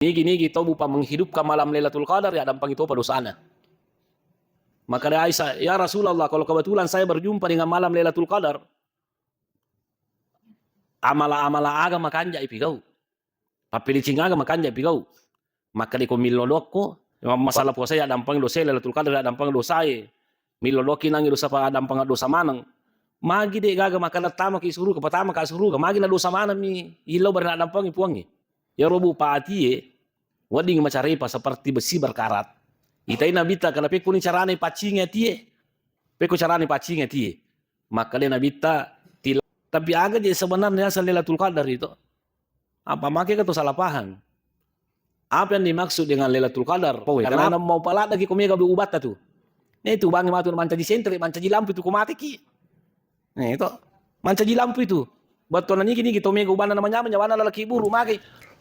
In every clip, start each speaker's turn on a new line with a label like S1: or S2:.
S1: Nigi kita bupa menghidupkan malam Lailatul Qadar ya dampang itu pada dosana. Maka dari Aisyah, ya Rasulullah, kalau kebetulan saya berjumpa dengan malam Lailatul Qadar, amala-amala agama kanja ipigau. Papili cingaga makanja ipigau. Maka di ko miloloko, masalah puasa ya dampang dosa Lailatul Qadar ya dampang dosa e. Miloloki nangi dosa pa dampang dosa manang. Magi de gaga makana tama ki suruh ke pertama ka suruh magi na dosa manang mi ilau berna dampang ipuangi. Ya robu paati wading macarepa seperti besi berkarat. Itai nabita kana pe kuni carane pacinga tie. Pe ko carane pacinga tie. Maka dia nabita tapi aga je sebenarnya Lailatul Qadar itu. Apa makanya kata salah paham? Apa yang dimaksud dengan Lailatul Qadar? Karena mau palat lagi komega ubat tuh. Nah itu bang matu manca di senter, manca di lampu itu kumati ki. Nah itu manca di lampu itu. Betul niki kita komega ubana namanya menyawana lalaki buru maki.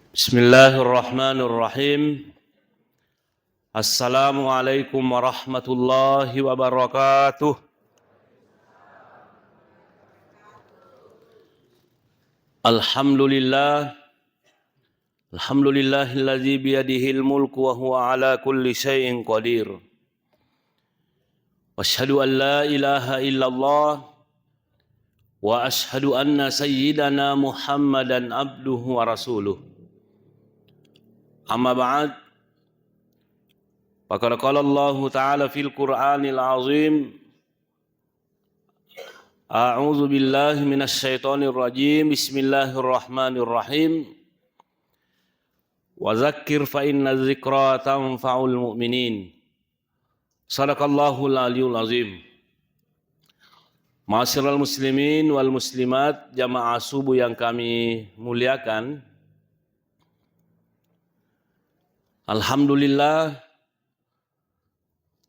S1: Bismillahirrahmanirrahim. Assalamualaikum warahmatullahi wabarakatuh. Alhamdulillah. Alhamdulillahilladzi biyadihil mulku wa huwa ala kulli syai'in qadir. Wa asyhadu an la ilaha illallah wa asyhadu anna sayyidana Muhammadan abduhu wa rasuluh. Amma ba'd. Faqad qala Allah Ta'ala fil Qur'anil 'azim. A'udzu billahi minasy syaithanir rajim. Bismillahirrahmanirrahim. Wa dzakkir fa inna dzikra tanfa'ul mu'minin. Shadaqallahul aliyyul azim. Ma'asyiral muslimin wal muslimat, jamaah subuh yang kami muliakan. Alhamdulillah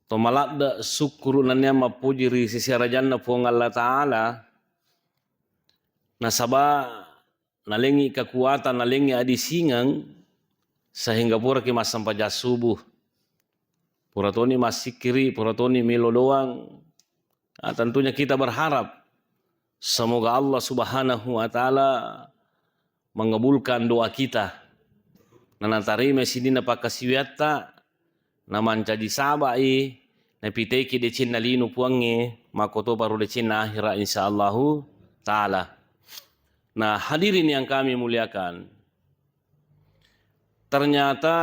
S1: tomalak da syukur nanya mapuji ri sisi rajanna puang Allah Ta'ala nasaba nalengi kekuatan nalengi adi singang sehingga pura ki mas sampai subuh pura toni masih kiri pura toni milo doang. Nah, tentunya kita berharap semoga Allah Subhanahu wa Ta'ala mengabulkan doa kita. Nanantari mesidina pakasiwiata na manca di sabai na piteki de cinna linu puange makoto baru de cinna akhira insyaallahu taala. Nah, hadirin yang kami muliakan, ternyata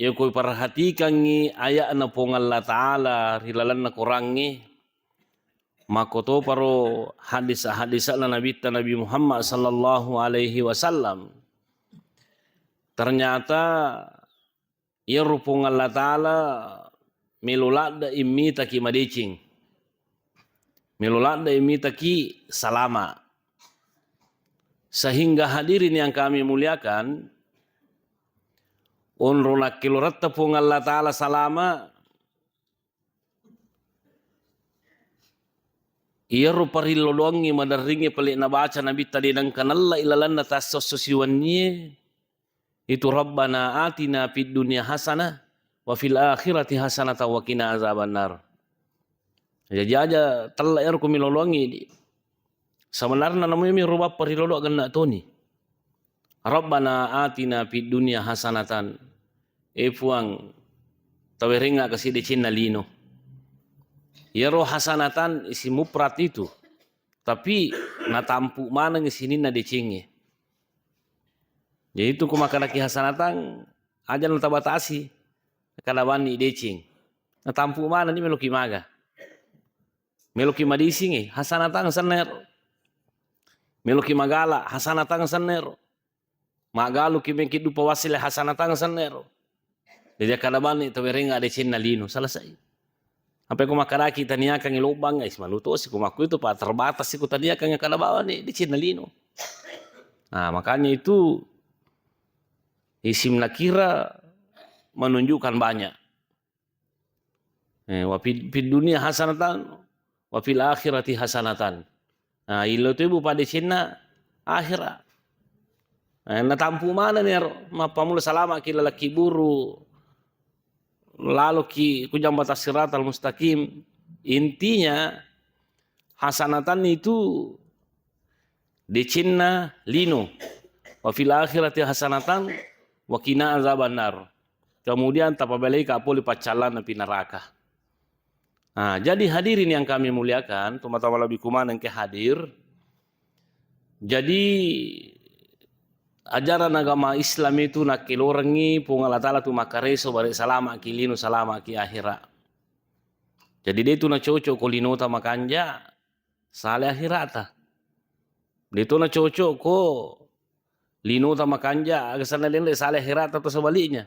S1: ya koi perhatikan ni ayat na pong Allah Taala rilalan na kurangi makoto paro hadis na Nabi Muhammad sallallahu alaihi wasallam. Ternyata ia rupung Allah Ta'ala melulada imi taki madecing. Melulada imi taki salama. Sehingga hadirin yang kami muliakan, unruna kilurat tepung Allah Ta'ala salama, ia rupari lodongi madaringi pelik na baca Nabi tadi dan kanalla ilalan na tasososiwannya, itu Rabbana atina fid dunya hasanah wa fil akhirati hasanah wa qina azabannar. Jadi aja telah er kumilolongi sebenarnya namanya mi rubah perilodo ganda toni. Rabbana atina fid dunya hasanatan. Puang taweringa kasi de cinna lino. Ya roh hasanatan isi muprat itu. Tapi natampu mana ngisini na decinge. Jadi itu kumakanaki hasanatan aja nata batasi kadawani decing. Natampu mana ni meluki maga. Meluki madising hasanatan sener. Meluki magala hasanatan sener. Magalu ki mengki dupa wasile hasanatan sener. Jadi kadawani taweringa decing na lino selesai. Sampai kumakanaki taniakan ilubang guys maluto si kumaku itu pak terbatas si kutaniakan yang kadawani decing na lino. Nah, makanya itu isim nakira menunjukkan banyak. Wa fid dunya hasanatan wa fil akhirati hasanatan. Nah, ilo tu ibu pada cina akhirat. Nah, tampu mana nih mapamula salama ki lalaki buru. Lalu ki kujang batas siratal mustaqim. Intinya hasanatan itu di cina lino. Wa fil akhirati hasanatan wa qina azabannar. Kemudian tapabelai ka poli pacalan api neraka. Nah, jadi hadirin yang kami muliakan, teman-teman lebih kuman yang ke hadir. Jadi ajaran agama Islam itu nak kilorengi pung Allah Ta'ala tu makareso bari salama kilinu salama ki akhirat. Jadi dia tu na cocok ko linota makanja sale akhirata. Dia tu na cocok ko linota makanja agasana lele sale akhirata atau sebaliknya.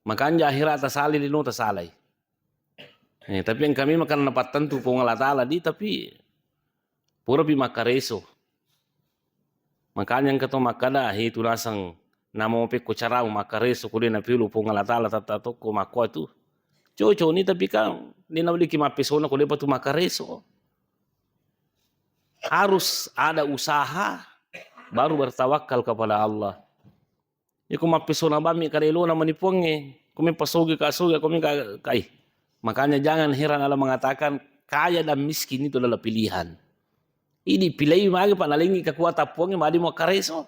S1: Makanja akhirata sale linota salai. Tapi yang kami makan dapat tentu pung Allah Ta'ala di tapi pura pi makareso. Makanya yang kata makada itu nasang namo pe ko cara makareso ko na pilu pung Allah Ta'ala tatato ko mako itu. Cocok ni tapi kan ni na ki mapesona ko lepa tu makareso. Harus ada usaha baru bertawakal kepada Allah. Ya ko mapesona bami karelo na maniponge, ko me pasogi ka sogi ko me kai. Makanya jangan heran Allah mengatakan kaya dan miskin itu adalah pilihan. Ini pilih magi panalingi kekuatan puangnya madi mau kareso.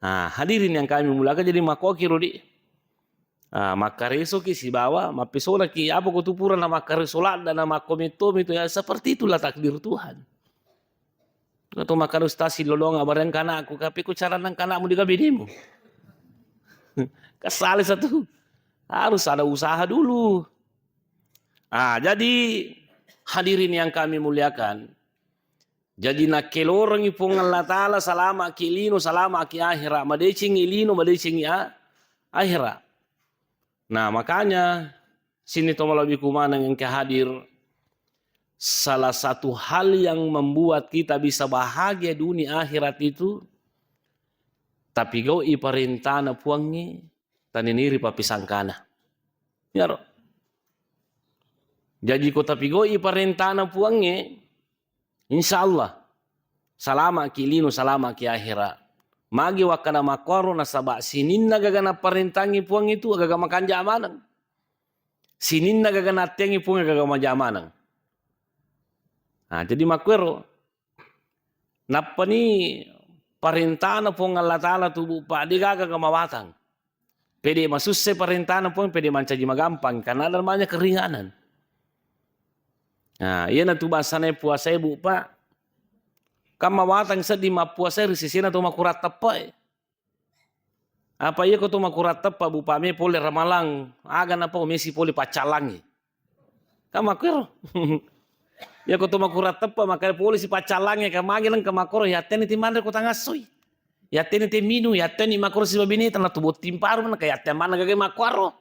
S1: Nah, hadirin yang kami mulakan jadi mako kiro di. Makareso ki si bawa, mapesona ki apa kutupuran nama kareso dan nama komitom itu ya seperti itulah takdir Tuhan. Atau makan ustasi lolong abarang kana aku tapi ku cara nang kana mu digabinimu. Kesal satu. Harus ada usaha dulu. Jadi hadirin yang kami muliakan. Jadi nak kelorong ipung Allah Ta'ala salama kilino salama ki akhirat. Madecing ilino madecing akhirat. Nah makanya sini tomo lebih kumana yang kehadir. Salah satu hal yang membuat kita bisa bahagia dunia akhirat itu. Tapi gau iparintana puangi taniniri papisangkana. Ya roh. Jadi kota pigo iparentana puangnya, insya Allah salama kilino salama ki akhirat. Magi wakana makoro nasabak sinin nagagana parentangi puang itu agaga makan jamanang. Sinin nagagana tengi puang agaga majamanang. Jadi makwero napa ni parentana puang Allah Ta'ala tubuh pak digaga gamawatang. Pede masusse parentana puang pede mancaji magampang karena namanya keringanan. Iya na tu bahasanya puasa ibu pak. Kama watang sedih ma puasa risisina tu makurat tepa. Apa iya ko tu makurat tepa bu pak me pole ramalang. Agan apa mesi pole pacalangi. Kama kero. Ya ko tu makurat tepa makanya pole si pacalangi kamagi lang kamakoro ya teni timandre ko tangasoy. Ya teni teminu ya teni makoro si babini tanah tu bot timparu na kaya temana gagay makwaro.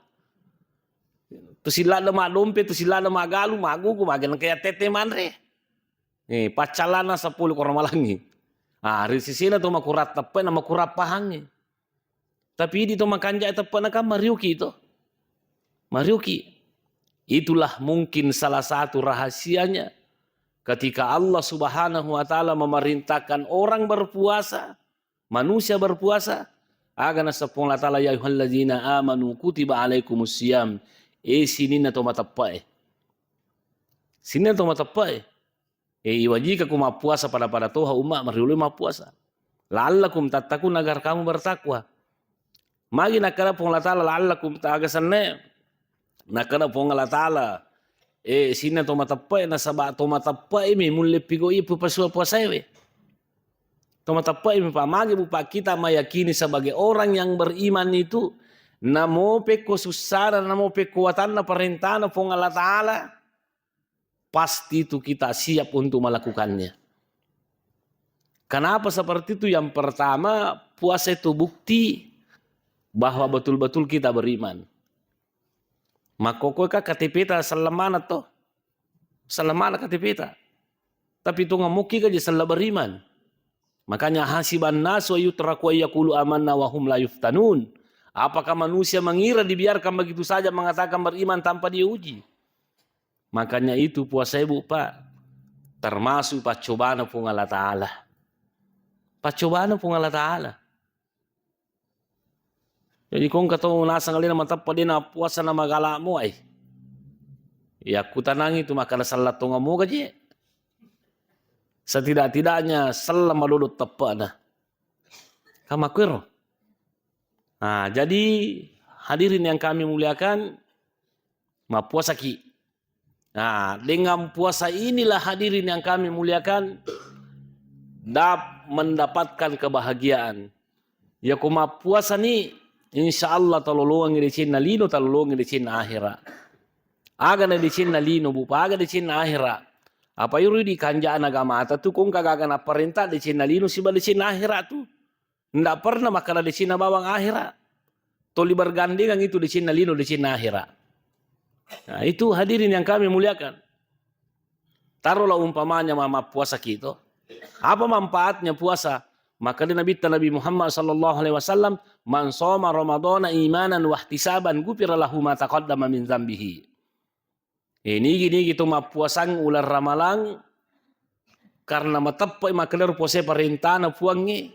S1: Tu sila na madompe, tu sila na magalu, magugu, magan kaya tete manre. Pacalana sa pulo ko ramalangi. Risisina to makurat tape na makurat pahangi. Tapi di to makanja tape na ka mariuki ito. Mariuki. Itulah mungkin salah satu rahasianya. Ketika Allah Subhanahu wa Ta'ala memerintahkan orang berpuasa, manusia berpuasa, agana sapung la ta'ala ya ayyuhalladzina amanu kutiba alaikumusiyam. Sini na to matapai. Sini na to matapai. Iwajika ku mapuasa pada toha umat mariuli mapuasa. La'allakum tattaqun agar kamu bertakwa. Magi nakala pong Allah Ta'ala la'allakum ta'agasanne. Nakala pong Allah Ta'ala. Sini na to matapai na sabak to matapai mi mulai pigo ipu pasua puasa we. To matapai mi pamagi bupa kita mayakini sebagai orang yang beriman itu namo pe kesusahan, namo pe kekuatan na perintah pong Allah Ta'ala, pasti itu kita siap untuk melakukannya. Kenapa seperti itu? Yang pertama, puasa itu bukti bahwa betul-betul kita beriman. Makoko ka katipita salamana to. Salamana katipita. Tapi itu ngamuki ka jasa beriman. Makanya hasiban nasu yutraku ayyakulu amanna wa hum la yuftanun. Apakah manusia mengira dibiarkan begitu saja mengatakan beriman tanpa diuji? Makanya itu puasa ibu pak. Termasuk pacobaan pun Allah Ta'ala. Pacobaan pun Allah Ta'ala. Jadi kung katong nasa ngalina matapa din na puasa na magala mo ay. Ya kutanang itu maka salat tunga mo gaji. Setidak-tidaknya salam malulut tapa na. Kamakwiro. Nah, jadi hadirin yang kami muliakan, puasa ki. Nah, dengan puasa inilah hadirin yang kami muliakan mendapatkan kebahagiaan. Ya kuma puasa ni insya Allah talolongan di Cina lino talolongan di Cina akhirat. Aga na di Cina lino bupa aga di Cina akhirat. Apa yuri di kanjaan agama ata tu kung kagaga na perintah di Cina lino siba di Cina akhirat tu. Ndak pernah makana di Cina bawang akhirat. Toli bergandengan itu di Cina lino di Cina akhirat. Nah, itu hadirin yang kami muliakan. Taruhlah umpamanya mama puasa kita. Apa manfaatnya puasa? Maka Nabi Muhammad sallallahu alaihi wasallam, "Man shoma Ramadhana imanan wa ihtisaban ghufira lahu ma taqaddama min dzambihi." Ini gini gitu puasang ular ramalang karena matappai makaler puasa perintah na puangi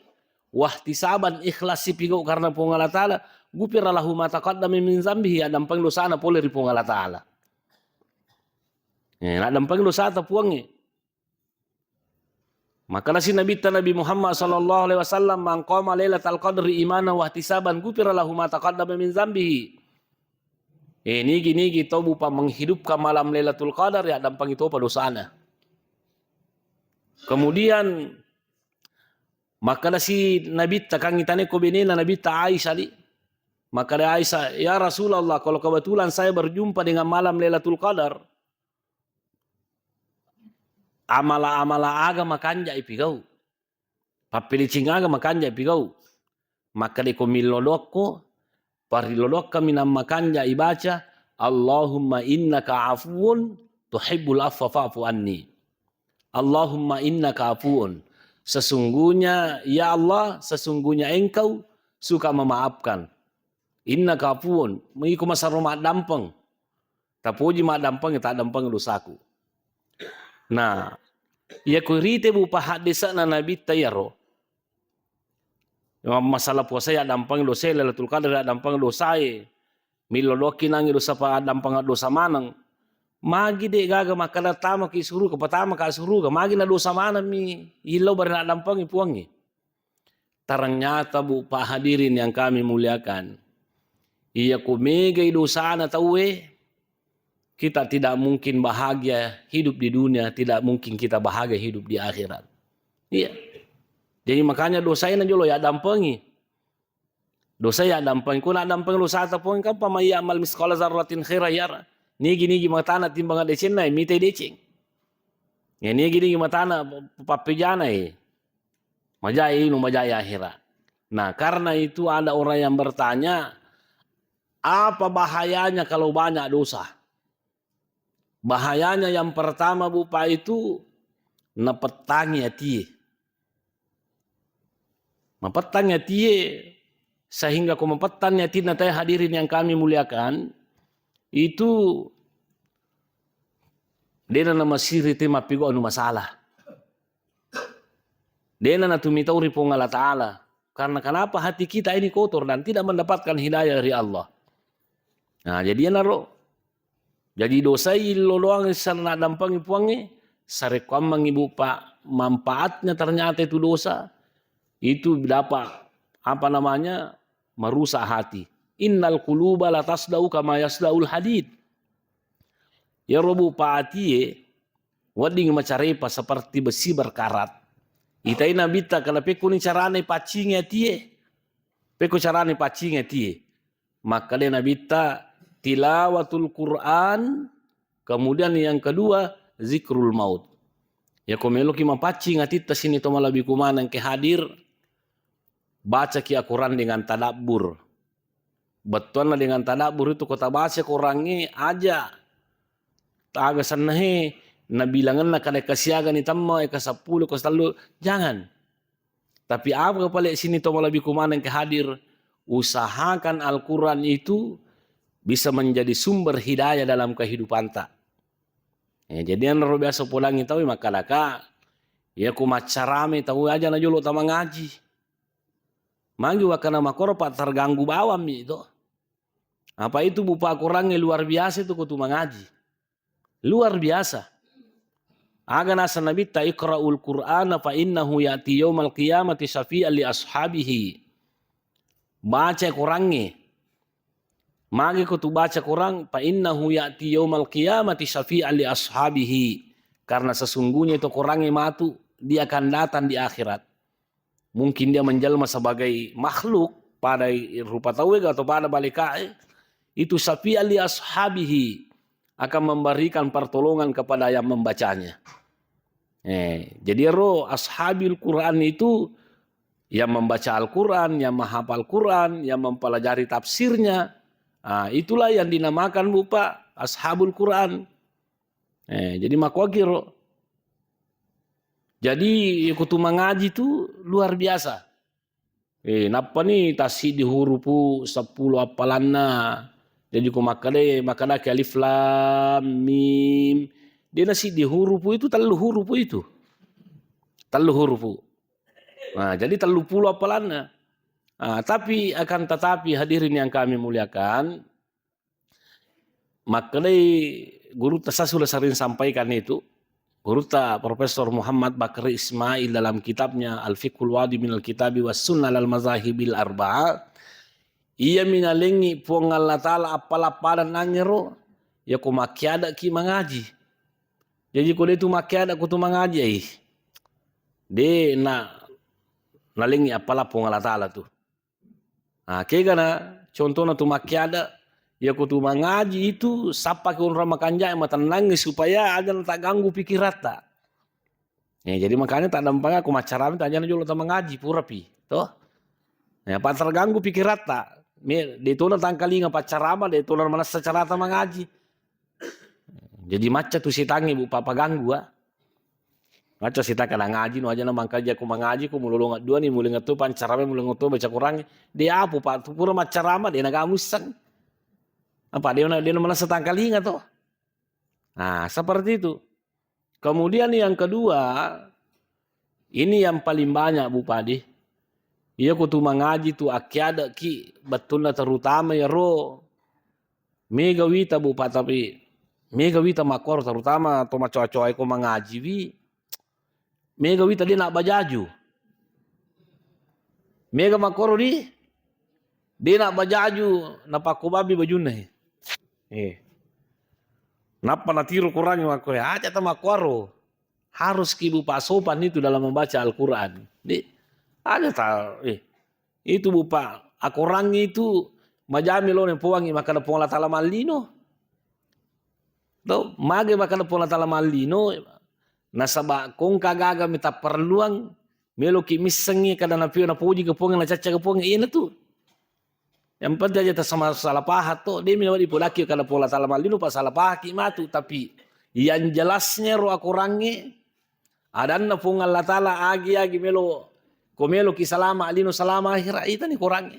S1: wa ihtisaban ikhlas sipigo karena pungala taala ghufira lahu ma taqaddama min dzambihi adam pangdosana pole ri pungala taala. Adam pangdosa ta puangi. Maka si Nabi Muhammad sallallahu alaihi wasallam, "Man qama lailatal qadri imanan wa ihtisaban ghufira lahu ma taqaddama min dzambihi." Ini gini kita bupa menghidupkan malam Lailatul Qadar ya dampang itu dosana. Kemudian maka si Nabi takang itane ko benena Nabi ta Aisyah li. Maka Aisyah, "Ya Rasulullah, kalau kebetulan saya berjumpa dengan malam Lailatul Qadar, amala aga makanja ipigau. Papilicing aga makanja ipigau. Maka de komiloloko parilolok kami nam makanja ibaca Allahumma innaka afuun tuhibbul afwa fa'fu anni. Allahumma innaka afuun. Sesungguhnya ya Allah, sesungguhnya engkau suka memaafkan. Innaka afuun. Mengiku masa rumah dampeng. Tapuji mak dampeng tak dampeng dosaku. Nah, ya kurite bupa hadisa na Nabi tayaro. Masalah puasa ya dampang dosa Lailatul Qadar ya dampang dosa miloloki nangi dosa pa dampang dosa manang. Magi de gaga makala tama ki suruh ke pertama ka suruh magi na dosa mana mi ilau bari na dampang puangi. Ternyata bupa hadirin yang kami muliakan. Iya ku megai dosa na tawe. Kita tidak mungkin bahagia hidup di dunia, tidak mungkin kita bahagia hidup di akhirat. Iya. Jadi makanya dosa ini jolo ya dampengi. Dosa ya dampengi. Kuna dampengi dosa tapong kan pamaya amal miskala zarratin khaira yara. Nigi matana timbang decen na mite deceng. Ya nigi matana papejana majai no majai akhirat. Nah, karena itu ada orang yang bertanya, apa bahayanya kalau banyak dosa? Bahayanya yang pertama bupa itu napetangi hati. Mempetangnya tie sehingga mempetangnya tie natai hadirin yang kami muliakan itu dena nama siri tema pigo anu masalah. Dena na tumitau ripong Allah Ta'ala. Karena kenapa hati kita ini kotor dan tidak mendapatkan hidayah dari Allah. Nah, jadi naro. Jadi dosa iloloang sana dampang ipuangi sarekwam mangibu pak manfaatnya ternyata itu dosa. Itu dapat merusak hati. Innal quluba la tasdau kama yasdaul hadid. Ya robu paati wading macarepa seperti besi berkarat. Itai nabita kalau peku ni carane pacinge tie. Peku carane pacinge tie. Maka dia nabita tilawatul Quran, kemudian yang kedua zikrul maut. Ya komelo ki mapacing atita sini to malabi kumanan ke hadir baca ki Al-Quran dengan tadabbur. Betul dengan tadabbur itu kota baca Qurannya aja. Taga sanahe nabilangan na kada kasiagan itamma eka 10 ke 10 jangan. Tapi apa kepala sini to malabi kumanan ke hadir usahakan Al-Quran itu bisa menjadi sumber hidayah dalam kehidupan tak. Ya, jadi yang biasa pulang itu maka laka ya ku macarame tahu aja na jolo tama ngaji. Magi wakana makoropa terganggu bawam itu. Apa itu bupa kurangnya luar biasa itu kutu mengaji. Luar biasa. Aga nasa nabi ta iqra'ul Qur'ana fa innahu ya'ti yaumal qiyamati syafi'an li ashabihi. baca Qur'annya. Magi ko tu baca Quran, fa innahu ya'ti yaumal qiyamati syafi'an li ashabihi. Karena sesungguhnya itu Qurannya matu, dia akan datang di akhirat. Mungkin dia menjelma sebagai makhluk pada rupa tawega atau pada balikai. Itu syafi'an li ashabihi, akan memberikan pertolongan kepada yang membacanya. Jadi roh ashabil Quran itu yang membaca Al-Quran, yang menghafal Quran, yang mempelajari tafsirnya. Itulah yang dinamakan Pak Ashabul Quran. Jadi makwakiro. Jadi ikut mengaji itu luar biasa. Napa nih tasi di hurupu 10 apalanna. Jadi ku makada ke alif lam mim. Dia nasi di hurupu itu telu hurupu itu. Telu hurupu. Jadi telu puluh apalanna. Tapi akan tetapi hadirin yang kami muliakan, makanya guru saya sudah sering sampaikan itu, guru Profesor Muhammad Bakri Ismail dalam kitabnya Al-Fiqhul Wadi minal Kitabi was Sunnah al Mazahibil Arba'ah, ia minalengi puang Allah Ta'ala apalah pada nangero, ya ku makiada ki mengaji. Jadi kau itu makiada ku tu mengaji, de nalengi apalah puang Allah Ta'ala tu. Kegana contohnya tu makiada ya kutu mengaji itu sapa ke orang makanjai matan nangis supaya aja tak ganggu pikiran. Jadi makanya tak dampaknya aku macarami tak jangan juga tak mengaji pura pi toh. Pak terganggu pikiran tak. Di tu nak kali ngapa carama di tu mana secara tak mengaji. Jadi macam tu si tangi bu papa ganggu Ngaco sita kena ngaji no aja na mangkaji aku mengaji ku mululung dua nih mulai ngatu pancarame mulai ngatu baca kurang dia apa pak tu pura macarama dia naga musang apa dia mana setangkali nggak tuh. Seperti itu. Kemudian yang kedua ini yang paling banyak Bu Padi. Iya ku tu mengaji tu akiada ki betulnya terutama ya ro mega wita Bu Pak tapi mega wita makor terutama atau macoa-coa aku mengaji wi. Mega wita dia nak bajaju. Mega makoro dia nak bajaju, napa babi bajuna. Napa natiru Quran yang aku aja ta makoro. Harus kibu pasopan itu dalam membaca Al-Quran. Ada tak? Itu Bu Pak, aku orang itu majami lo nempoangi makana pong la tala malino. Do mage makana pong la tala malino. Nasaba kong kagaga minta perluang melo ki misengi kada na pio na puji ke ponga na caca ke ponga ina tu. Yang penting aja sama salah pahat to dia mina di polaki kada pola salah malino pas salah pahaki matu tapi yang jelasnya ro aku rangi adanna ponga Allah taala agi melo komelo ki salama alino salama akhir ita ni kurangi.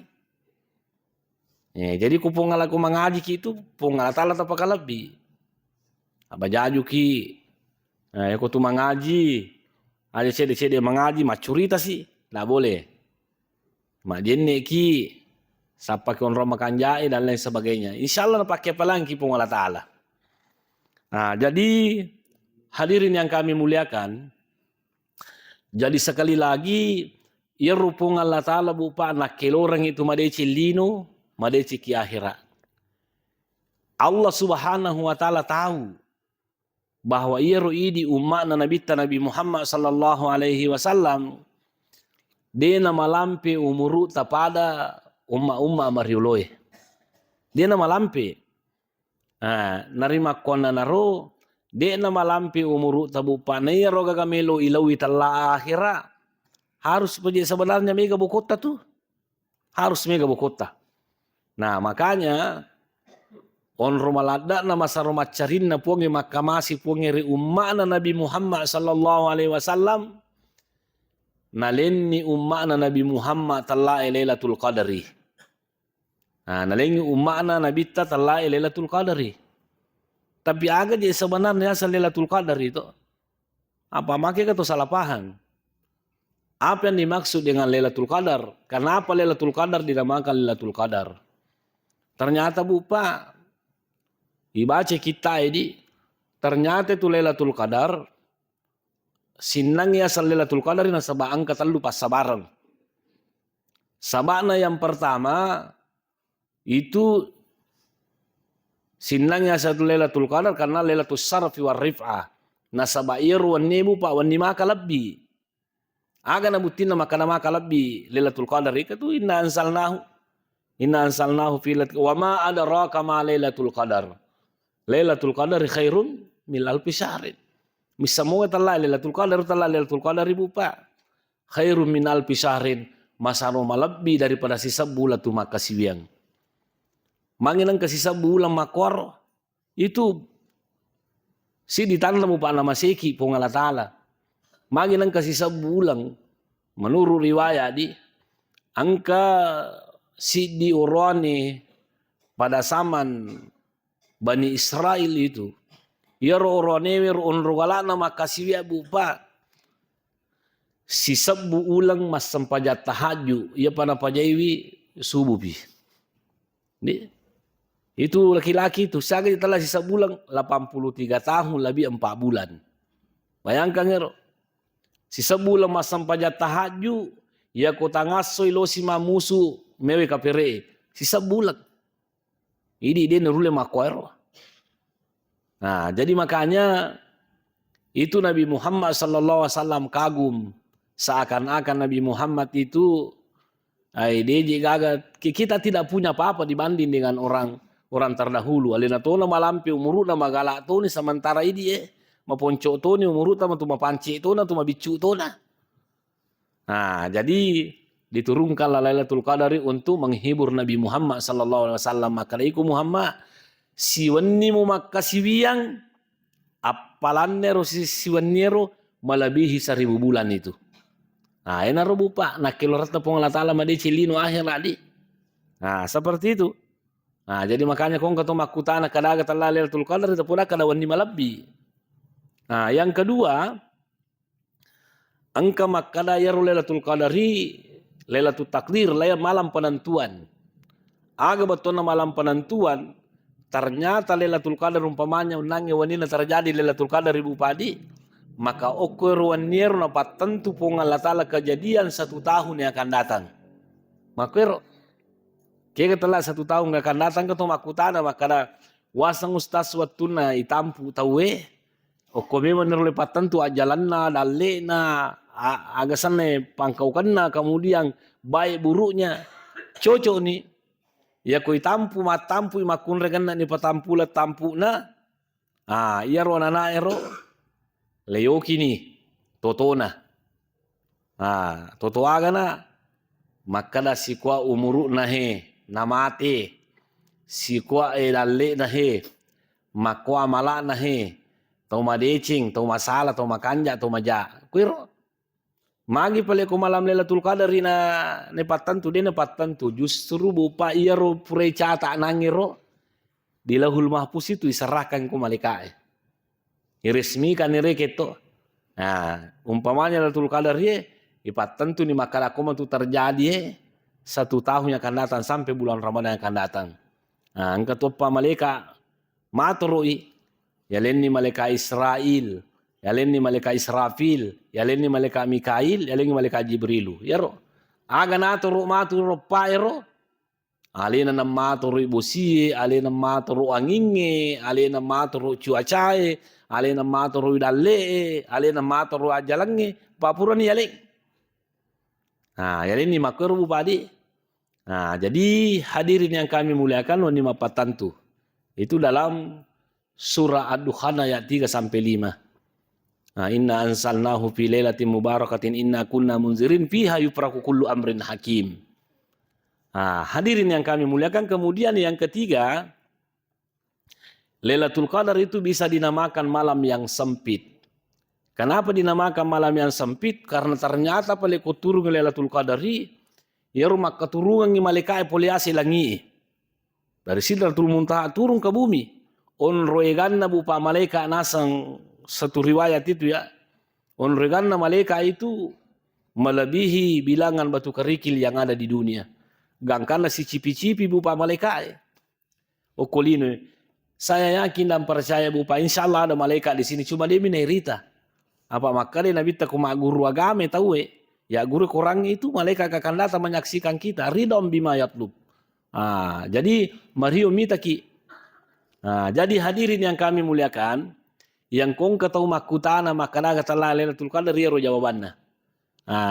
S1: Jadi ku ponga laku mengaji ki itu ponga Allah taala tapaka lebih. Abajaju ki aku tuh mengaji, ada cede mengaji, macurita sih, nggak boleh. Mak jenne ki, sapa ki orang makan jahe dan lain sebagainya. Insya Allah pakai pelangki pun Allah Taala. Jadi hadirin yang kami muliakan, jadi sekali lagi, ya rupung Allah Taala bupa nak kelorang itu madeci lino, madeci ki akhirat. Allah Subhanahu Wa Taala tahu bahwa ia ru'i di umat Nabi Muhammad sallallahu alaihi wasallam dia malampe umuru tapada umma mariuloy dia malampe narima kona naro dia malampe umuru tabu panai roga gamelo ilawi talla akhira harus pergi sebenarnya mega bukota tuh harus mega bukota. Makanya on rumalada na masaroma carin na puangi makamasi puangi ri ummana Nabi Muhammad sallallahu alaihi wasallam nalenni ummana Nabi Muhammad talla lailatul qadri. Nalenni ummana Nabi talla lailatul qadri. Tapi aga dia sebenarnya lailatul qadri itu apa makanya itu salah paham. Apa yang dimaksud dengan lailatul qadar? Kenapa lailatul qadar dinamakan lailatul qadar? Ternyata Bu Pak dibaca kita ini ternyata itu Lailatul Qadar sinang ya Lailatul Qadar na sabang katalu pas sabarang Sabana yang pertama itu sinangnya satu Lailatul Qadar karena Lailatul Sarfi war Rif'ah. Nasabair wan nebu pak wan maka lebih. Aga nabutin maka lebih Lailatul Qadar itu inna ansalnahu fi lailatul wa ma adraka ma Lailatul Qadar. Lailatul Qadar khairun min alfi syahrin. Misamu telah Lailatul Qadar ibu pak. Khairun min alfi syahrin. Masaro malabbi daripada sisa bulan tu maka siwiang. Manginang ke sisa bulan makor itu si ditanam pa nama seki pongala taala. Manginang ke sisa bulan menurut riwayat di angka si diurani pada zaman Bani Israel itu. Ya urane unrugalana maka siwia bupa. Si sabu ulang mas sempajat tahaju ia pada pajaiwi subuh pi. Itu laki-laki itu sakit telah si sabu ulang 83 tahun lebih 4 bulan. Bayangkan ya si sabu ulang mas sempajat tahaju ia kota ngaso ilo si mamusu mewe kapere si sabu ulang. Ini dia nerule makoero. Nah jadi makanya itu Nabi Muhammad sallallahu alaihi wasallam kagum. Seakan-akan Nabi Muhammad itu kita tidak punya apa-apa dibanding dengan orang terdahulu. Alina tona malampi umuruna magala toni sementara ini maponco toni umuruta matuma panci tona tuma bicu tona. Nah, jadi diturunkan Lailatul Qadar untuk menghibur Nabi Muhammad sallallahu alaihi wasallam. Maka iku Muhammad siwenni mu makasiwiang apalannero siwennero melebihi 1000 bulan itu. Nah, enak robu pak, nak kilorat tepung latala madi cilino akhir ladi. Nah, seperti itu. Nah, jadi makanya kong ketemu makutana kadaga telah Lailatul Qadar itu pun kada wani malabi. Nah, yang kedua, angka makada ya Lailatul Qadari, Lailatul Takdir, malam penentuan. Aga betul malam penentuan, ternyata Lailatul Qadar umpamanya unangnya wanita terjadi Lailatul Qadar ibu padi. Maka okuruan niru napat tentu pongalatala kejadian 1 tahun yang akan datang. Maka kaya telah 1 tahun yang akan datang ke makutana maka wasang ustaz watuna itampu tawe okome menurut lepat tentu ajalanna dalena agasane pangkaukanna kemudian baik buruknya cocok nih ya koi tampu matampu makun regan ni patampu la tampu na iya ro nana ero leo kini totona toto agana makada sikwa umuru nahe namate sikwa dalle nahe makwa mala nahe tau madecing tau masalah tau makanja tau maja kuiro magi pale ko malam Lailatul Qadar na nepatan tu justru bupa iya ro pure cata nangiro di lahul mahfuz itu diserahkan ko malaikat iresmikan ire keto. Nah, umpamanya Lailatul Qadar ipatan tu ni makala koma tu terjadi 1 tahun yang akan datang sampai bulan Ramadan yang akan datang. Nah, angka topa malaikat maturui yalenni malaikat Israel, yalenni malaikat Israfil, yalenni malaikat Mikail, yalenni malaikat Jibrilu. Ya ro. Aga naturu maturu paero. Alena na maturu bosie, alena maturu anginge, alena maturu cuacae, alena maturu dalle, alena maturu ajalange, papuran yaleng. Nah, yaleng ni makuru bupadi. Nah, jadi hadirin yang kami muliakan wani mapatantu. Itu dalam surah Ad-Dukhan ayat 3 sampai 5. Nah, inna ansalnahu fi lailatin mubarakatin inna kunna munzirin fiha yufraku kullu amrin hakim. Nah, hadirin yang kami muliakan, kemudian yang ketiga, Lailatul Qadar itu bisa dinamakan malam yang sempit. Kenapa dinamakan malam yang sempit? Karena ternyata pada turun Lailatul Qadari, ya rumah keturungan malaikat poliasi langi. Dari Sidratul Muntaha turun ke bumi. On roeganna bupa malaikat nasang satu riwayat itu ya. On roeganna malaikat itu melebihi bilangan batu kerikil yang ada di dunia. Gangkana si cipi-cipi bupa malaikat. Okolino, saya yakin dan percaya bupa, insya Allah ada malaikat di sini. Cuma dia minirita. Apa makanya Nabi tak kuma guru agama tahu Ya guru kurang itu malaikat akan datang menyaksikan kita. Ridom bima yatlub. Jadi Mario mitaki. Jadi hadirin yang kami muliakan, yang kong ketau makutana makana kata Lailatul Qadar ro jawabannya.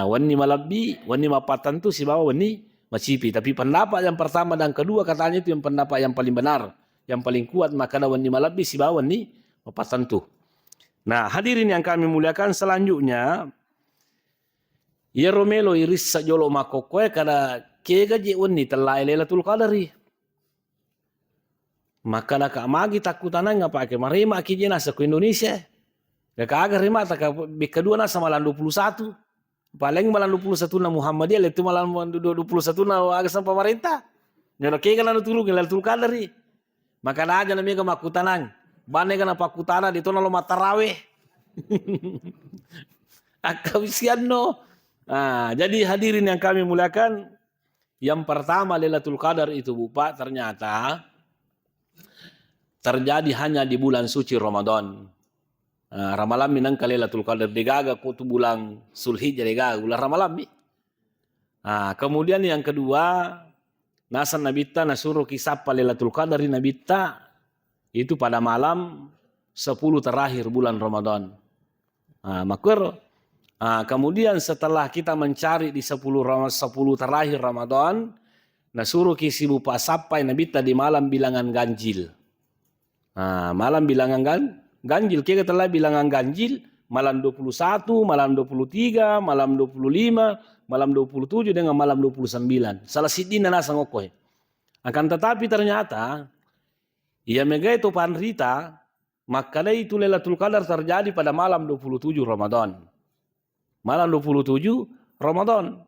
S1: Wani malabbi, wani mapatan tu si bawa wani macipi. Tapi pendapat yang pertama dan kedua katanya itu yang pendapat yang paling benar, yang paling kuat, makana wani malabbi si bawa wani mapatan tu. Nah, hadirin yang kami muliakan, selanjutnya ya romelo iris sajolo makokoe kada kega je wani telai Lailatul Qadari. Maka nak magi takutanang ngapa ke marima ki jenazah ke Indonesia. Kagak agar rima tak kedua nasa malam 21. Paling malam 21 na Muhammadiyah itu malam 21 na agasan pemerintah. Nyono ke kana turu ke Lailatul Qadari. Maka aja namanya makutanang. Bane kana pakutana di tono lo mataraweh. Akawisian no. Jadi hadirin yang kami muliakan, yang pertama Lailatul Qadar itu Bapak ternyata terjadi hanya di bulan suci Ramadan. Ramalan minang Lailatul Qadar digaga kutu bulan Sulhijjah digaga bulan Ramalan. Kemudian yang kedua, nasan nabita nasuruh kisah Lailatul Qadar nabita itu pada malam 10 terakhir bulan Ramadan. Kemudian setelah kita mencari di 10 terakhir Ramadan, nasuruh kisi bupa sampai nabita di malam bilangan ganjil. Malam bilangan ganjil, kita telah bilangan ganjil malam 21, malam 23, malam 25, malam 27 dengan malam 29. Salah sidina nasa ngokoy. Akan tetapi ternyata ia mega itu panrita, maka itu Lailatul Qadar terjadi pada malam 27 Ramadan. Malam 27 Ramadan.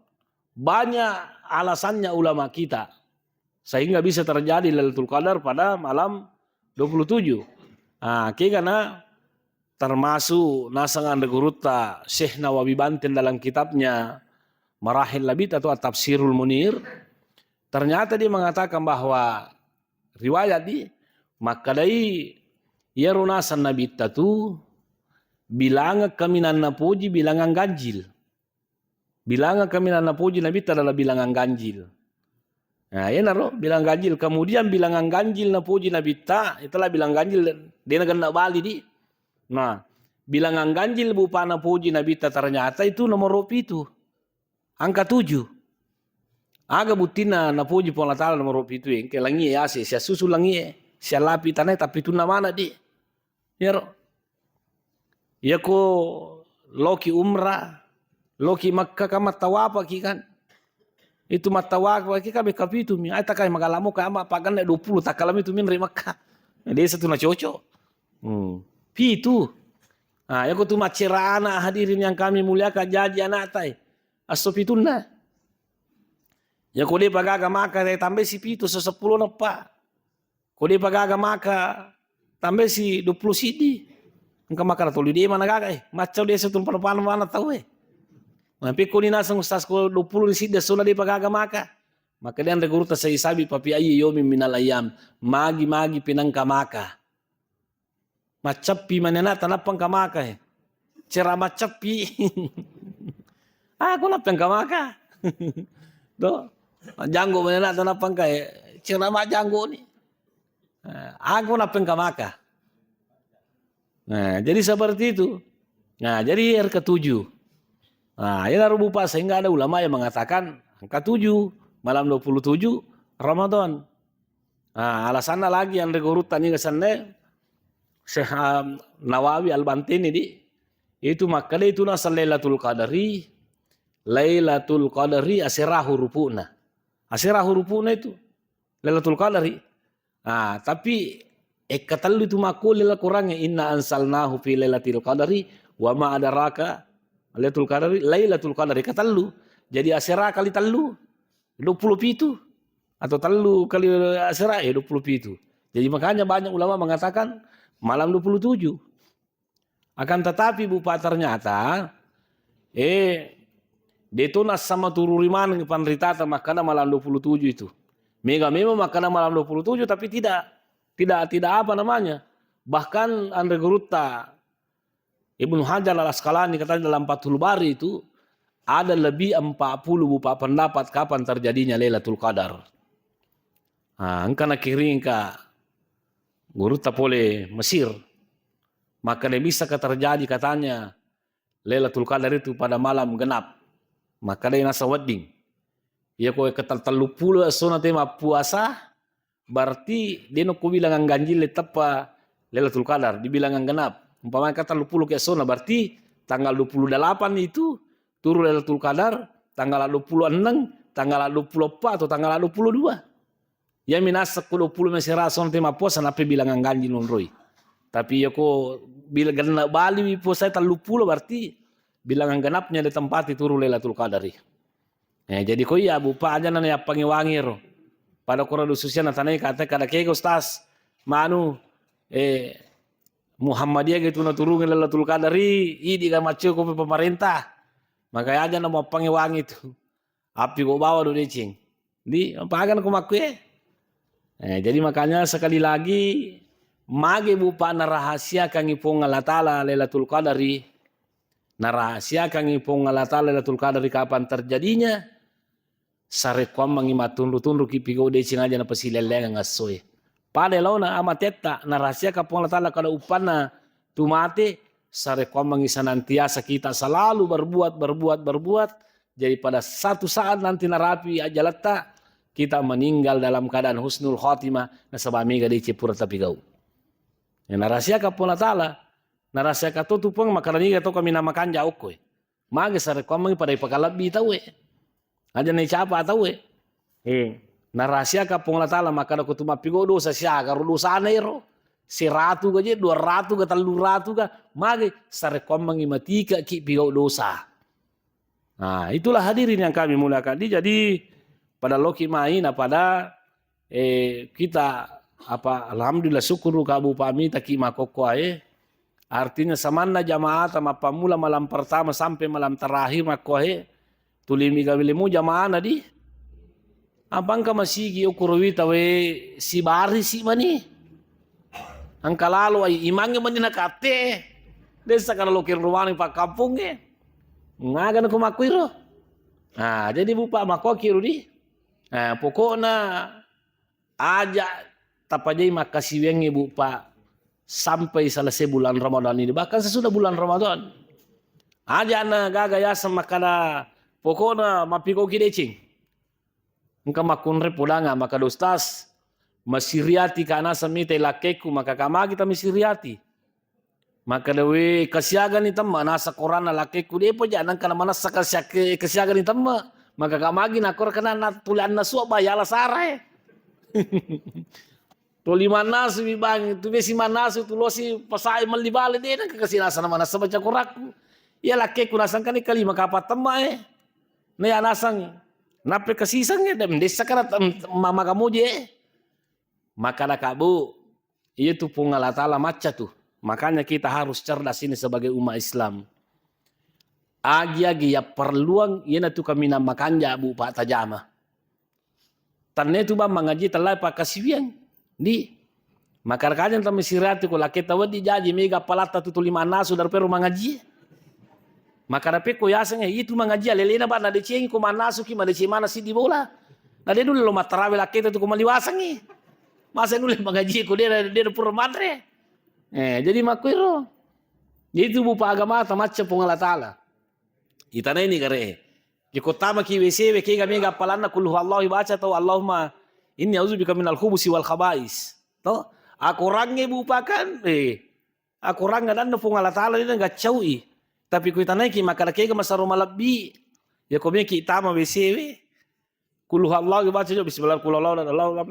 S1: Banyak alasannya ulama kita sehingga bisa terjadi Lailatul Qadar pada malam 27. Karena termasuk nasangan reguruta Syekh Nawawi Banten dalam kitabnya Marahil Labid atau Tafsirul Munir, ternyata dia mengatakan bahwa riwayat di makadai ya runasan Nabi tu bilangan kaminan napuji bilangan ganjil. Bilangan kaminan napuji Nabi adalah bilangan ganjil. Ya naro bilang ganjil, kemudian bilangan ganjil na puji nabita itulah bilang ganjil dia nak Bali di. Nah, bilangan ganjil bupa na puji nabita ternyata itu nomor itu angka 7. Aga butina na puji pola tala nomor itu yang ke langi ya sia susu langi sia lapi tanah tapi itu nama di. Ya ro. Ya ko loki umrah, loki Makkah kamat tawapa ki kan. Itu matawak bagi kami kapitu mi ai takai magalamu ka ama pagan 20 takalam itu min Makkah. Dia satu na cocok. Pitu. Ya ko tu macerana hadirin yang kami muliakan jadi anak tai. Asopituna. Ya ko dia pagaga maka tambah si pitu 10 na pa. Ko dia pagaga maka tambah si 20 sidi. Engka maka tolu dia mana gaga macam dia satu pan mana tahu Tapi kau ni nasang ustaz ko 20 ni sida sula di pagaga maka. Maka dia guru ta sa isabi papi ayi yomi minal ayam. Magi pinangka maka. Macapi manena tanapang kamaka Cera macapi. Aku napang kamaka. Do. Janggo manena tanapang cera majanggo ni. Aku napang kamaka. Nah, jadi seperti itu. Nah, jadi yang ketujuh. Ya rupa sehingga ada ulama yang mengatakan angka 7 malam 27 Ramadan. Alasannya lagi yang regurutan ini kesannya Syekh Nawawi Al-Bantini di itu maka itu nasal Lailatul Qadari asirahu rupuna. Asirahu rupuna itu Lailatul Qadari. Tapi katalu itu makul kurangnya inna ansalnahu fi Lailatul Qadari wa ma adraka Lailatul Qadari katalu. Jadi asira kali talu 27 atau talu kali asira 27. Jadi makanya banyak ulama mengatakan malam 27. Akan tetapi bupa ternyata detonas sama tururiman panritata makana malam 27 itu. Memang makana malam 27 tapi tidak apa namanya. Bahkan Andre Guruta Ibnu Hajar Al-Asqalani katanya dalam Fathul Bari itu ada lebih 40 bupa pendapat kapan terjadinya Lailatul Qadar. Engka nak kiring ka guru tapole Mesir, maka dia bisa terjadi katanya Lailatul Qadar itu pada malam genap. Maka dia nasa wedding. Ya kowe ketal 30 asona tema puasa, berarti dia no bilang ang ganjil tepa Lailatul Qadar, dibilang ang genap. Umpamanya kata 30 ke asona, berarti tanggal 28 itu turun Lailatul Qadar, tanggal 26, tanggal 24 atau tanggal 22. Ya minasa 20 masih rason tema puasa nape bilang ang ganjil nonroi. Tapi ya ko bila genap Bali puasa 30 berarti bilangan genapnya di tempat itu turun Lailatul Qadar. Jadi ko iya bupa aja nana ya pangiwangi ro. Pada kora dususnya natanai kata kada keke ustaz manu Muhammadiyah gitu na turun Lailatul Qadar di ka macio ko pemerintah. Makanya aja nama pangiwangi itu. Api ko bawa do decing. Di pagan ko makwe. Jadi makanya sekali lagi mage bupa na rahasia kang ipong Allah Ta'ala Lailatul Qadari, na rahasia kang ipong Allah Ta'ala Lailatul Qadari kapan terjadinya, sare kwam mangima tundu kipigo decing aja na pasileleng ngasoy. Pada launa amateta na rahasia kapong Allah Ta'ala kada upana tumate, sare kwam mangisanantiasa kita selalu berbuat, jadi pada satu saat nanti narapi aja letak kita meninggal dalam keadaan husnul khotimah na sabami gadi cepura tapi gau. Narasya ka pula tala, narasya ka tu pang makarani ka to kami namakan jauh koy. Mage sare komang pada ipakalabi tawe. Aja ni capa tawe. Narasya ka pula tala makada ko tumapigo dosa siya karo dosa ero. 100 gaje 200 ka 300 ka mage sare komang imatika ki pigo dosa. Nah, itulah hadirin yang kami muliakan. Jadi pada loki main pada kita alhamdulillah syukur kabu pami taki makoko artinya samana jamaah sama pamula malam pertama sampai malam terakhir makohe tulimi gawilemu jamaah nadi abangka masigi ukuruwi tawe si bari si mani angka lalu imangnya mani nakate desa kana lokir rumani pak kampung ngagan ko makuiro. Nah jadi bupa makokiru di. Nah pokoknya aja tapajai makasih wengi bupa sampai selesai bulan Ramadan ini, bahkan sesudah bulan Ramadan aja na gagaya sama kada pokoknya mapiko kidecing engka makunre pulanga maka dostas masiriati kana samite lakeku maka kama kita misiriati maka dewe kasiagan itam manasa korana lakeku depo jangan kana manasa kasiagan itam maka kamagi nakor kana tulan na suwa bayala sarai. Toli manas bibang tu besi manas tu losi pasai malibale de na kakasinasan manas sa baca koraku. Ya laki kunasan kan kalima kapat tama Na ya nasang nape kasisang dem desa kana mama kamu je. Maka nakabu itu pun Allah Ta'ala maca tuh. Makanya kita harus cerdas ini sebagai umat Islam. Agi-agi ya perluang yana tu kami nama kanja bu pak tajama. Tanne tu bang mengaji telai pak kasiwian di makar kajan tam sirati ko laki tawa di jaji mega palata tu 5 nasu dar peru mengaji. Maka dapat ko yasanya itu mengaji lelena ba na de cengi ko manasu ki ma de mana si di bola. Na de dulu lo matarawe laki tu ko maliwasangi. Masa nule mengaji ko dia pura madre. Jadi makuiro. Itu bu pak agama macam pun Allah Ta'ala. Itana ini kare. Jika tama ki WC ki kami gapalan kul huwallahu baca tau Allahumma inni auzubika minal khubusi wal khabais. To aku range bupakan aku ranga dan pun Allah Ta'ala ini enggak caui. Tapi ku itana ki maka ke masaro malabi. Ya ko ki tama WC we. Kul huwallahu baca jo bismillah kul huwallahu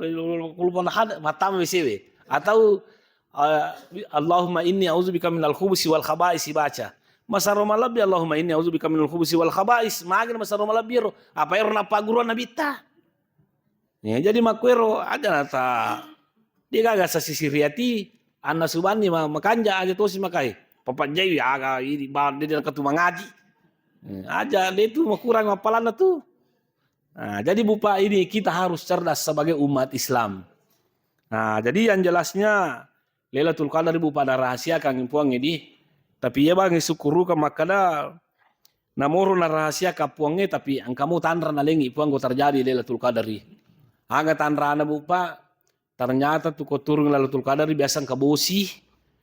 S1: kul huwallahu matam WC we. Atau Allahumma inni auzubika minal khubusi wal khabais baca. Masaro malabi Allahumma inni auzubika minal khubusi wal khabais magin masaro malabi ro apa ero na paguro na bita ya jadi makwero ada nata dia gaga sa sisiriati anna subani makanja aja to si makai papanjai aga ini ba dia katu mangaji aja dia itu kurang mapalana tuh. Nah, jadi bupa ini kita harus cerdas sebagai umat Islam. Nah, jadi yang jelasnya Lailatul Qadar bupa ada rahasia kang impuang ini. Tapi ya bang syukuru ka makada Namoro na rahasia kapuangnya tapi ang kamu tanra na lengi puang go terjadi Lailatul Qadari. Aga tanra na bupa ternyata tuh ko turun Lailatul Qadari biasa kabosi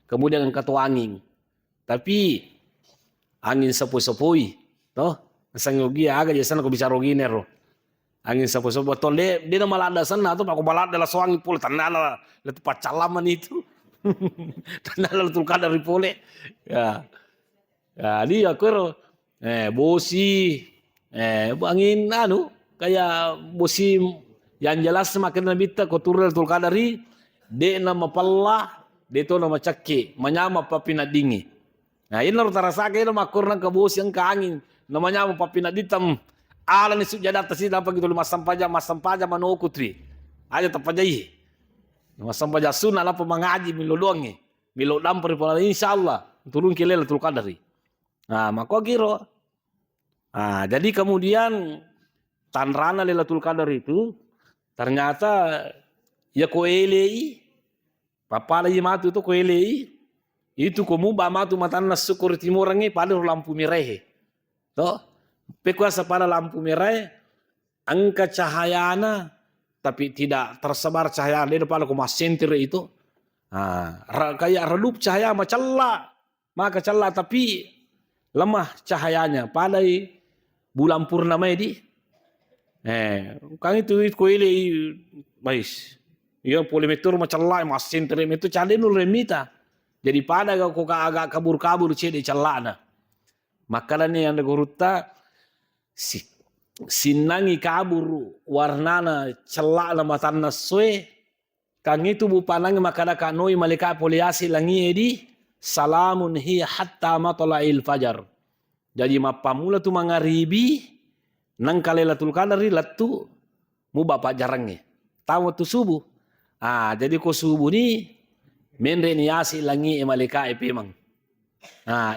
S1: kemudian ang katuanging. Tapi angin sepoi-sepoi toh sangogi aga jasan ko bisa roginero. Angin sepoi-sepoi to le dia na malada sana to ako balada la soangi pula tanala le tempat calaman itu. Tanala Lailatul Qadari pole. Ya. Ya dia ko bosi, angin kayak bosi yang jelas semakin nabita koturul tul kadari, de nama palla, de to nama cakke, manyama papina dingi. Nah ini harus terasa kayak nama kurang ke bosi yang ke angin, namanya papina ditam, ala ni sujada tasi dapat gitu masam paja manoku tri, aja tapajai, masam paja sunah lah pemangaji milodoangi, milodam peripala insyaallah turun ke Lailatul Qadari. Nah, maka kira. Nah, jadi kemudian tanrana Lailatul Qadar itu ternyata ya koelei, papa lagi matu itu koelei, itu kamu matu matan syukur timurangi pada lampu merah. Toh, pekuasa pada lampu merah, angka cahayana tapi tidak tersebar cahaya di depan aku sentir itu. Nah, kayak redup cahaya macalla, maka calla tapi lemah cahayanya pada bulan purnama di kan itu koile bais iya polimeter macam lah mas sentrem itu cale nul remita jadi pada kok agak kabur cede celana makalane yang negorutta sinangi kabur warnana celana matanna soe kang itu bupanang makada kanoi malaikat poliasi langi di salamun hiya hatta matla'il fajar. Jadi mapamula tu mangaribi nang Lailatul Qadari latu mu bapak jarangnya. Tahu tu subuh. Jadi ko subuh ni menre niasi langi malika epemang.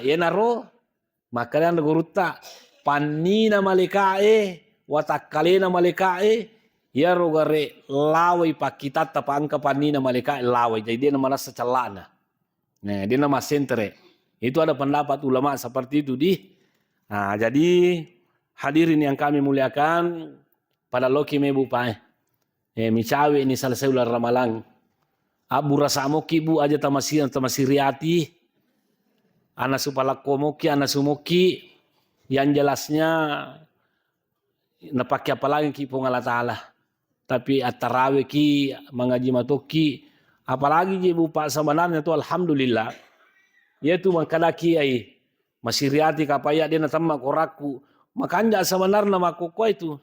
S1: Yenaro makanan gurutta panina malika watakalena malika ya rogare lawai pakita tapangka panina malika lawai. Jadi dia nama secelana. Nah, dia nama sentre. Itu ada pendapat ulama seperti itu di. Nah, jadi hadirin yang kami muliakan pada loki mebu pae. Micawe ini selesai ular ramalang. Abu rasa moki bu aja tamasiriati. Ana supalako moki, ana sumoki. Yang jelasnya napaki apa lagi ki Allah Ta'ala. Tapi at-tarawih ki mengaji matoki. Apalagi ibu pak sebenarnya itu alhamdulillah. Yaitu makadaki ai masiriati kapaya dia natama koraku. Makanya sebenarnya makoko itu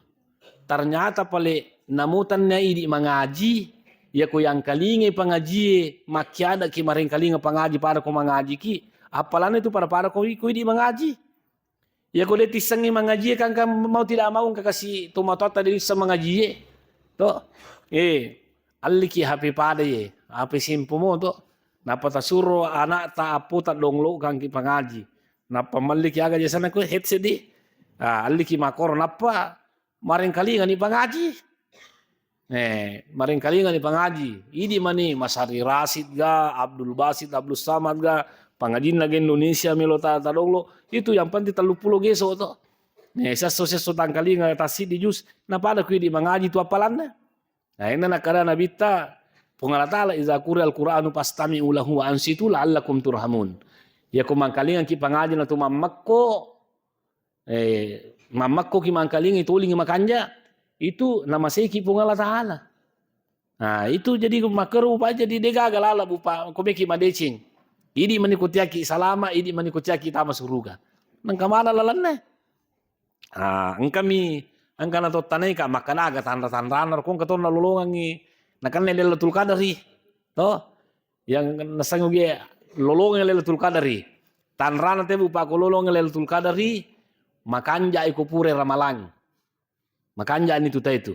S1: ternyata pale namutannya ini mengaji ya ko yang kalingi pengaji makiada ki maring kalinga pengaji para ko mengaji ki apalan itu para ko di mengaji. Ya ko dia tisangi mengaji kan mau tidak mau kasih tomatota dari mengaji. Toh aliki HP pada ye. Apa simpo mo to? Napa ta suruh anak ta apo ta donglo kang ki pangaji. Napa maliki aga jasana ko headset di. Aliki makor napa maring kali ngani pangaji. Maring kali ngani pangaji. Idi mani Masari Rasid ga, Abdul Basit, Abdul Samad ga, pangajin lagi Indonesia melota ta donglo. Itu yang penting 30 geso to. Sa sosial tangkali ngani tasi di jus. Napa ada ku di pangaji tu apalanna? Nah ini nakara nabita Pungalatala iza kuri al-Qur'anu pastami'u lahu wa ansitu la'allakum turhamun. Ya ko mangkalingan ki pangaji na tu mamakko ki mangkalingan itu uling makanja itu nama seki pungalatala. Nah itu jadi makaru pa jadi dega galala bupa ko meki madecing. Idi manikuti ki salama idi manikuti ki tama suruga. Nang kamana lalanna. Angkami angkana to tanay ka makanaga tanda-tanda kung katon nalulungan ni nakan Lailatul Qadari toh yang nasangugi lolong Lailatul Qadari tanrana te bupa ko lolong Lailatul Qadari makanja iko pure ramalang makanja ni tuta itu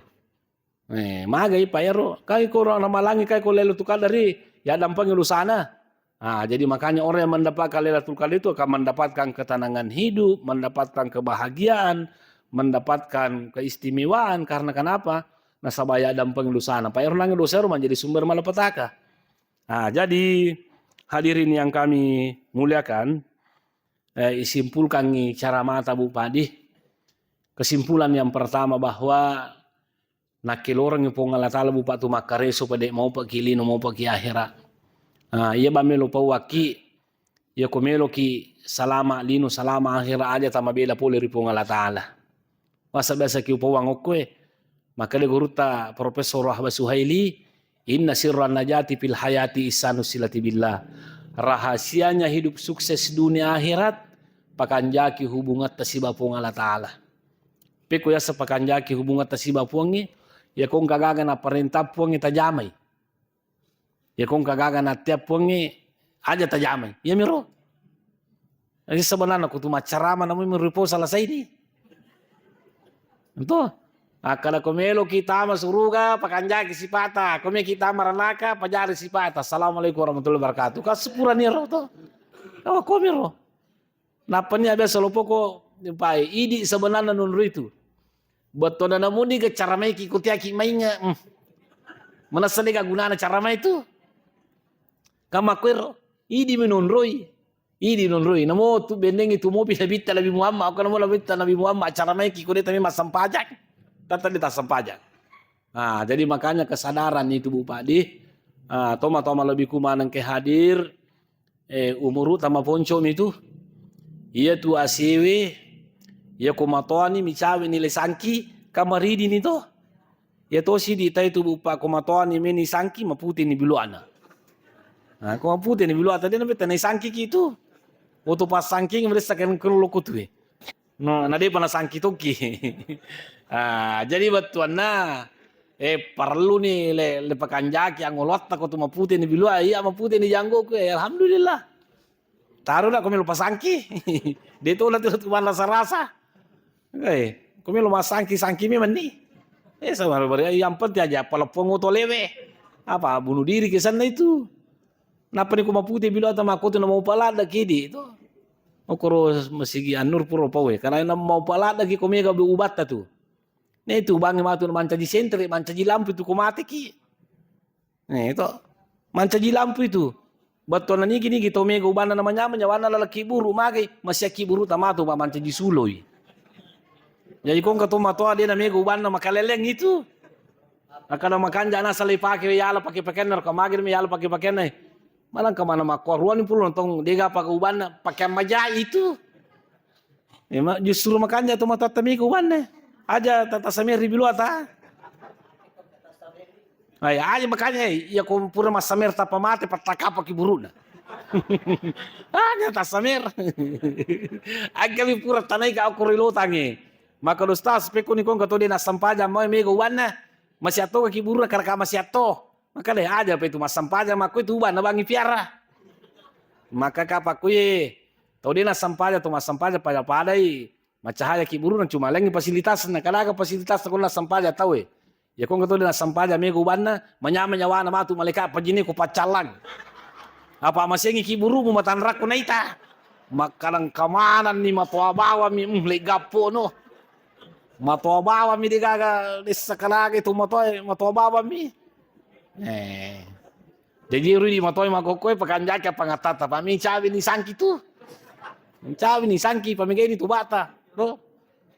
S1: magai payaro kai ko ramalang kai ko Lailatul Qadari ya dampang lusana jadi makanya orang yang mendapatkan Lailatul Qadari itu akan mendapatkan ketenangan hidup, mendapatkan kebahagiaan, mendapatkan keistimewaan karena kenapa? Nasabaya dampang lusana. Pak Erlang dosa rumah jadi sumber malapetaka. Jadi hadirin yang kami muliakan, isimpulkan ni cara mata Bupati. Kesimpulan yang pertama bahwa nakil orang yang Allah Ta'ala Bupati makareso pada mau paki lino mau paki akhirat. Ia bamelo pawaki ia komelo ki salama lino salama akhirat aja tama bela pole ripong Allah Ta'ala. Masa biasa ki upawang okwe maka de guruta Profesor Rahba Suhaili inna sirran najati fil hayati isanu silati billah. Rahasianya hidup sukses dunia akhirat pakanjaki hubungan tasiba pong Allah Ta'ala. Peko ya sepakanjaki hubungan tasiba pongi ya kong kagaga na perintah pongi tajamai. Ya kong kagaga na tiap pongi aja tajamai. Ya miro. Jadi sebenarnya aku tuh macarama namun merupo salah saya ini. Itu. Akala komelo kita masuruga pakanjaki sipata. Kome kita maranaka pajari sipata. Assalamualaikum warahmatullahi wabarakatuh. Kasepura niro to. Oh komero. Napa ni ada salopoko pai idi sebenarnya nunru itu. Betul na muni ke cara mai ki kutiaki mainnya. Mana sene ka gunana cara mai itu? Kama kwero idi menunroi. Idi nunroi. Namo tu bendeng itu mo bisa bitta Nabi Muhammad. Aku namo bitta Nabi Muhammad cara mai ki kudeta mi masam pajak. Tata ditasam pajak. Jadi makanya kesadaran itu Bupati. Toma-toma lebih kumanang ke hadir. Umuru tama poncom itu. Ia tu asiwe, ia komatoani micawe nilai sangki kamaridi ni to. Ia to si di tai tu bupa komatoani meni sangki maputi ni biluana. Kau maputi ni biluana tadi nabe tanai sangki gitu. Waktu pas sangki mereka kan kerulu kutue. No, nade pana sangki toki. Jadi betuan na perlu ni le pakanjaki angolot takut tu maputi ni bilua iya maputi ni janggo ku alhamdulillah. Taruh lah kami lupa sangki. Dia tu lah tu mana rasa. Kami lupa sangki mi mani. Sama yang penting aja pelopong atau lewe. Apa bunuh diri ke sana itu. Napa ni kuma putih bila atau aku tu nak mau palat lagi di itu. Okoro masih anur puro pawe. Karena nak mau palat lagi kami gak berubat tu. Nih itu bang matu manca di sentri, manca di lampu itu kumate ki. Nih itu manca di lampu itu. Betul nani gini gitu mega ubana namanya menyawana lalaki buru magai masih ki buru tamato ba manca di suloi. Jadi kong kato mato dia na mega ubana makaleleng itu. Akala makan jana sali pakai yala pakai pakener kamagir mi yala pakai pakener. Malang kemana makoruan puluh nonton dia pakai ubana pakai maja itu. Emang justru makan jatuh mata mega ubana. Aja tata samir ribilu ata. Ay, aja makanya ya kung pura masamer tapa mate patakapa ki buruna. Aja tasamer. Aga mi pura tanay ka ako rilotangi. Maka dostas peko ni kong kato di nasampaja mo mego wana masyato ka ki buruna karaka masyato. Maka le aja pa itu masampaja mako itu uban na bangi piara. Maka kapak kuye tau di nasampaja to masampaja pada padai macahaya ki buruna cuma lengi fasilitas na kalaga fasilitas ko nasampaja tau ya kong kato na sampaja mego banna manya-manyawana matu malika pajini ko pacalang. Apa masengi ki buru mo matanrak ko naita. Makalang kamanan ni matoa bawa mi legapo no. Matoa bawa mi digaga disakalaga itu matoa bawa mi. Jadi rudi matoy makokoy pakanjaka pangatata pami cawi ni sangki tu. Cawi ni sangki pamigay ni tubata. No?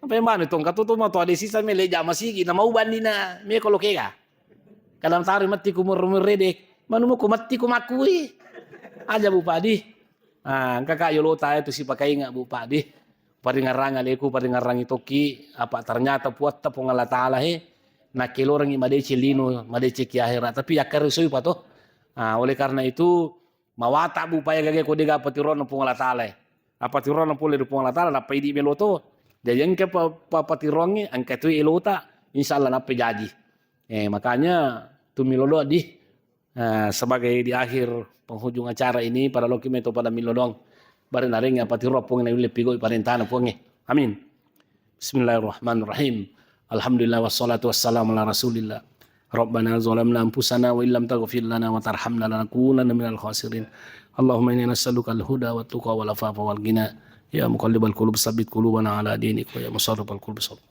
S1: Apa yang mana itong katuto mo to adesisa me leja masigi na mauban din na me kolokega. Kalam tari mati kumurredek. Manu mo kumati kumakui. Aja Bupati. Kakak yolo tayo to si pakai nga Bupati. Paringarang aleku paringarang itoki apa ternyata puat ta pong Allah Taala nakilorang imadece lino madece ki akhirat tapi akarusoy pa to. Oleh karena itu mawata Bupaya gage ko diga patiron pong Allah Taala. Apa tiron pole pong Allah Taala na paidi meloto. Jadi yang ke papatirongi angka itu ilota insyaallah nape jadi. Makanya tumilodo di sebagai di akhir penghujung acara ini pada loki meto pada milodong bare naring patiro pong na ule pigo parentana pongi. Amin. Bismillahirrahmanirrahim. Alhamdulillah wassalatu wassalamu ala Rasulillah. Rabbana zalamna anfusana wa illam taghfir lana wa tarhamna lanakunanna minal khasirin. Allahumma inni nas'aluka al-huda wat tuqa wal afafa wal ghina. Ya muqallibal qulub sabbit qulubana ala dinik wa ya musarrifal qulub sabbit.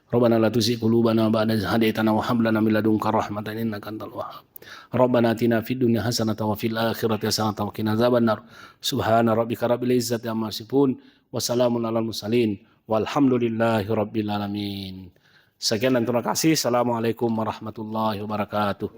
S1: Rabbana la tuzigh qulubana ba'da idh hadaytana wa hab lana min ladunka rahmatan innaka antal wahhab. Rabbana atina fid dunya hasanatan wa fil akhirati hasanatan wa qina adzabannar. Subhana rabbika rabbil izzati amma yasifun wa salamun alal mursalin walhamdulillahi rabbil alamin. Sekian dan terima kasih. Assalamualaikum warahmatullahi wabarakatuh.